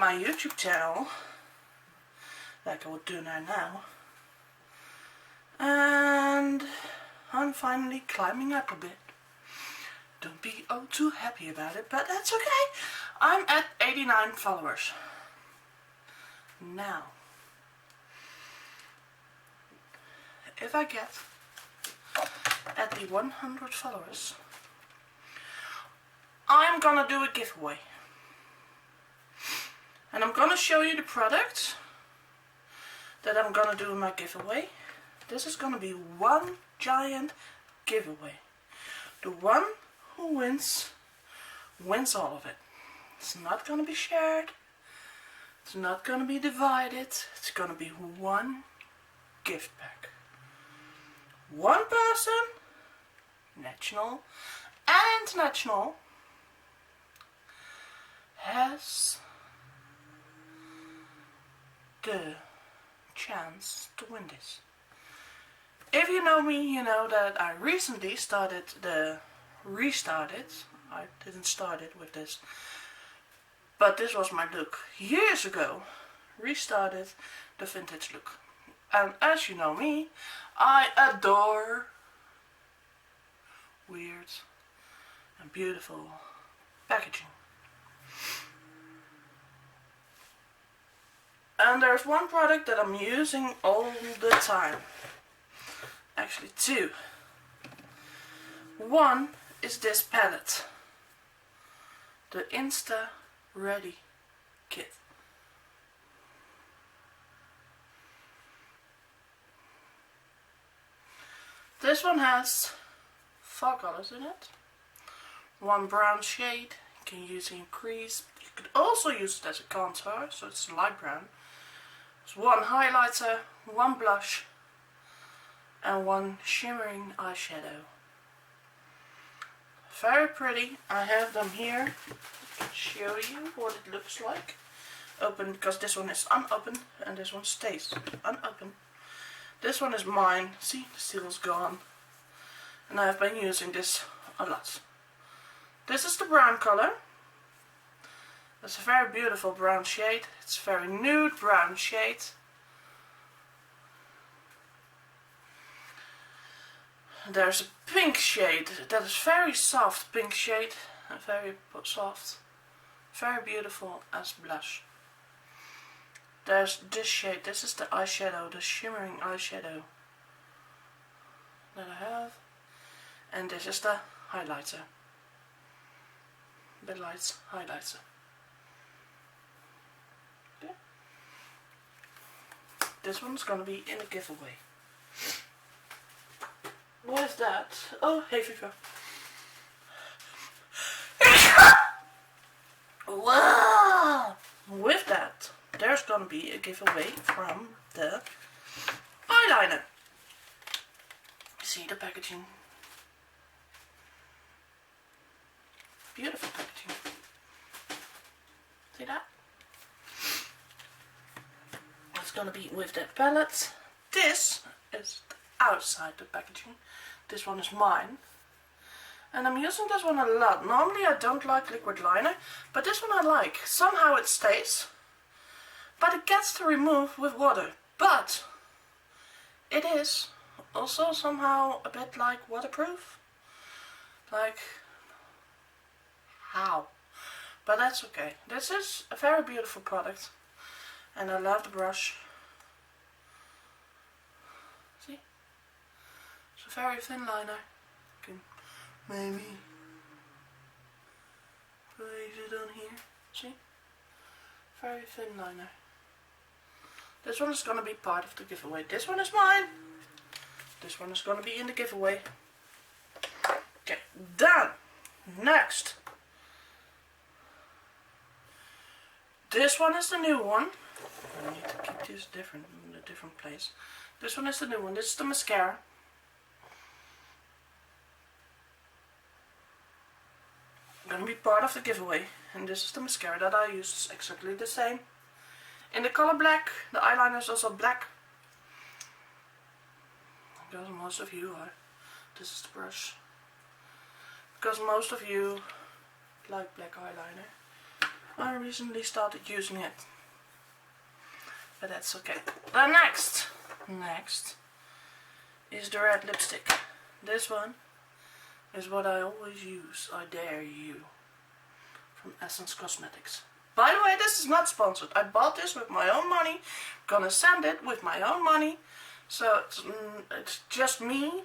my YouTube channel, like I would do now. And I'm finally climbing up a bit. Don't be all too happy about it, but that's okay. I'm at 89 followers. Now, if I get at the 100 followers, I'm gonna do a giveaway. And I'm gonna show you the product that I'm gonna do in my giveaway. This is gonna be one giant giveaway. The one who wins all of it. It's not gonna be shared. It's not gonna be divided. It's gonna be one gift pack. One person, national and international, has the chance to win this. If you know me, you know that I recently restarted. I didn't start it with this, but this was my look years ago. Restarted the vintage look. And as you know me, I adore weird and beautiful packaging. And there's one product that I'm using all the time. Actually two. One is this palette. The Insta Ready Kit. This one has 4 colors in it. One brown shade. You can use it in crease. You could also use it as a contour, so it's light brown. There's one highlighter, one blush, and one shimmering eyeshadow. Very pretty. I have them here. I can show you what it looks like. Open, because this one is unopened and this one stays unopened. This one is mine. See, the seal is gone. And I've been using this a lot. This is the brown color. It's a very beautiful brown shade. It's a very nude brown shade. There's a pink shade that is very soft pink shade. Very soft. Very beautiful as blush. There's this shade. This is the eyeshadow, the shimmering eyeshadow that I have. And this is the highlighter. The lights highlighter. Okay. This one's gonna be in a giveaway. With that, oh, hey fever. Wow! With that, there's gonna be a giveaway from the eyeliner. See the packaging? Beautiful packaging. See that? It's gonna be with that palette. This is the outside the packaging. This one is mine. And I'm using this one a lot. Normally I don't like liquid liner, but this one I like. Somehow it stays, but it gets to remove with water. But it is also somehow a bit like waterproof. Like, how? But that's okay. This is a very beautiful product. And I love the brush. See? It's a very thin liner. You can maybe place it on here. See? Very thin liner. This one is going to be part of the giveaway. This one is mine. This one is going to be in the giveaway. Okay, done. Next. This one is the new one. I need to keep this different in a different place. This one is the new one. This is the mascara. Going to be part of the giveaway. And this is the mascara that I use. It's exactly the same. In the color black. The eyeliner is also black. Because most of you are. This is the brush. Because most of you like black eyeliner. I recently started using it. But that's okay. The next is the red lipstick. This one is what I always use. I dare you. From Essence Cosmetics. By the way, this is not sponsored. I bought this with my own money. Gonna send it with my own money. So it's just me.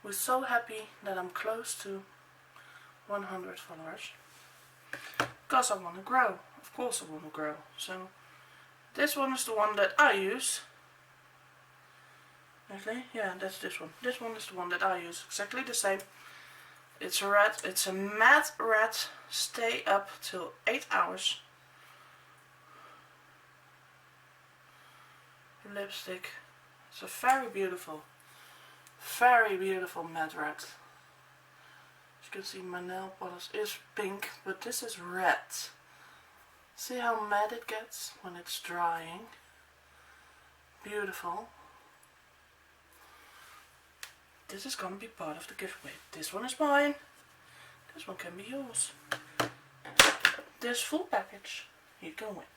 We're so happy that I'm close to 100 followers. Because I want to grow. Of course I want to grow. So this one is the one that I use. Actually, yeah, that's this one. This one is the one that I use. Exactly the same. It's a red. It's a matte red. Stay up till 8 hours. Lipstick. It's a very beautiful matte red. As you can see, my nail polish is pink, but this is red. See how matte it gets when it's drying? Beautiful. This is gonna be part of the giveaway. This one is mine. This one can be yours. This full package you can win.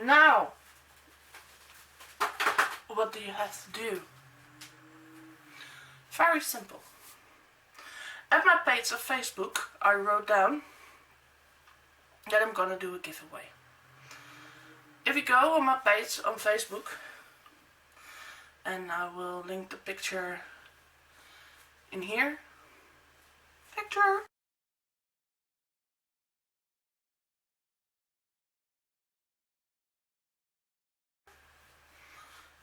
Now, what do you have to do? Very simple. At my page of Facebook, I wrote down that I'm gonna do a giveaway. If you go on my page on Facebook, and I will link the picture in here. Picture!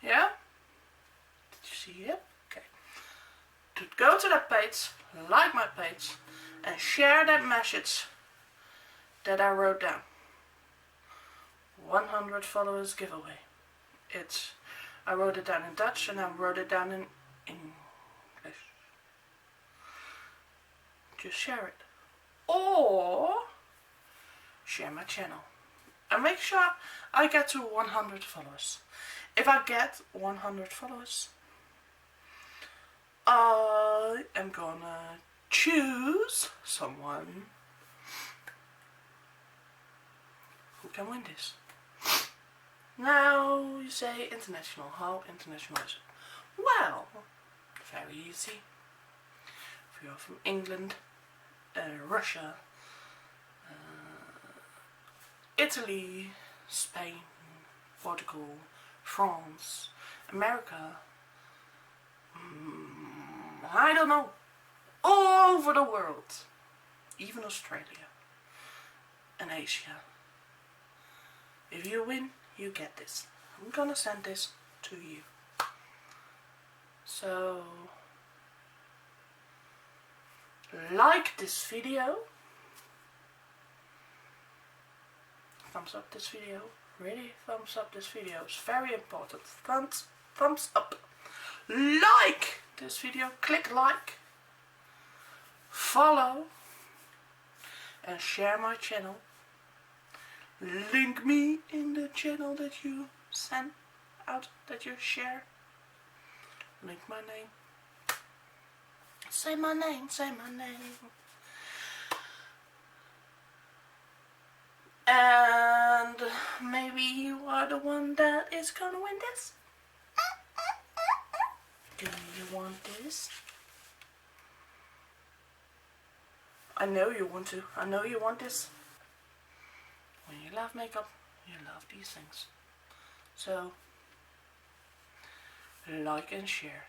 Yeah? Did you see it? Okay. To go to that page, like my page, and share that message that I wrote down. 100 followers giveaway. I wrote it down in Dutch and I wrote it down in English. Just share it. Or share my channel. And make sure I get to 100 followers. If I get 100 followers, I am gonna choose someone who can win this. Now you say international. How international is it? Well, very easy. If you're from England, Russia, Italy, Spain, Portugal, France, America, I don't know, all over the world, even Australia and Asia. If you win, you get this. I'm gonna send this to you. So, like this video. Thumbs up this video. Really, thumbs up this video. It's very important. Thumbs up. Like this video. Click like. Follow. And share my channel. Link me in the channel that you send out, that you share. Link my name. Say my name, say my name. And maybe you are the one that is gonna win this. Do you want this? I know you want to. I know you want this. When you love makeup, you love these things. So, like and share.